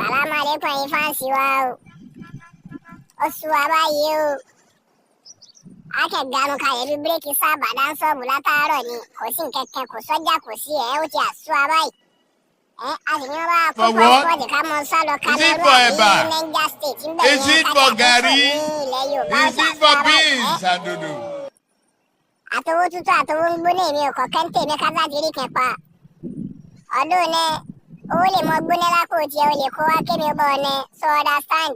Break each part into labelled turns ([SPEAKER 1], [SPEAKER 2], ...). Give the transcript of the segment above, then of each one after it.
[SPEAKER 1] Salam alaikum ẹ̀yin fáǹsì wa o. Oṣù wa báyìí o. Akẹ́gànú kalẹ̀ bí bírèkì sábà dáńsọ́ọ̀bù látàárọ̀ ni. Kò sí nkẹ̀kẹ́, kò sọ́jà, kò sí ó ti àṣù wa báyìí. A sì ní wọ́n bá kó pásítọ̀tì ká mọ sálọ Cameroon àbí Niger State ń bẹ̀ yẹn kájà kókò ní ilẹ̀ Yorùbá ó ti àṣù wa báyìí. Àtowó tútù àtowó ń gbóná èmi ò kọ́ kẹ́ńtè mi kásáàtìrì kẹpa. Ọdún ní owó lè mọ gbóná lápò tiẹ̀ o lè kó wá kémi ó bọ̀ ọ̀nẹ́ so understand.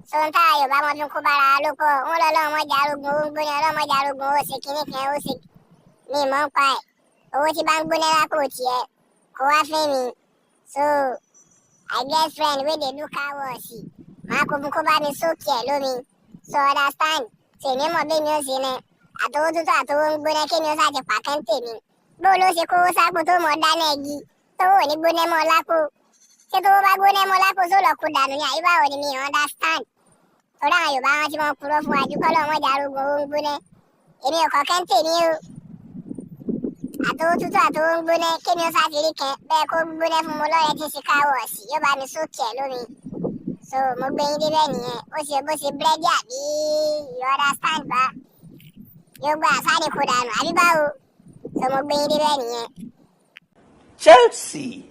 [SPEAKER 1] So ń tára Yorùbá wọn fi ń kó bára ló pọ̀ ń lọ lọ́mọdé arógun owó ń gbóná ọlọ́mọdé arógun owó ṣe kíní kan ó ṣe ní ìmọ̀ ń pa ẹ̀. Owó tí bá ń gbóná lápò tiẹ̀ kó wá fẹ́ mi. So I get friend wey dey do car wash. Màá kó fún kó bá mi sókè ẹ̀ lómi so understand. Tèmi mọ̀ bí mi ó ṣe ní. Àtowó tútù àtowó ń gbóná kí ni ó ṣàti pàkẹ́ńtè mi. Bó ló ṣe kówó sápò tó mọ̀ dáná ẹ̀gí tówó ò ní gbóná mọ́ lápò. Ṣé tówó bá gbóná mọ́ lápò tó lọ kó dànù ní àyíbáwò ni mi understand. Torí àwọn Yorùbá wọn tí wọ́n purọ́ fún wa jùkọ́ lọ́wọ́ mọ́jà arógun owó ń gbóná. Èmi ò kọ́ kẹ́ńtè ní o. Àtowó tútù àtowó ń gbóná kí ni ó ṣàtìrí kan bẹ́ẹ̀ kó gbóná fún mo lọ́rẹ̀ẹ́ tí ṣe car wash yóò bá mi sókè ẹ̀ lómi. So mo gbé yín débẹ̀ nìyẹn ó ṣe bó ṣe búrẹ́dì àbí you understand bá. Yóò gba àsáàdì kó dànù àbí báwo so mo gbé yín débẹ̀ nìyẹn.
[SPEAKER 2] Chelsea.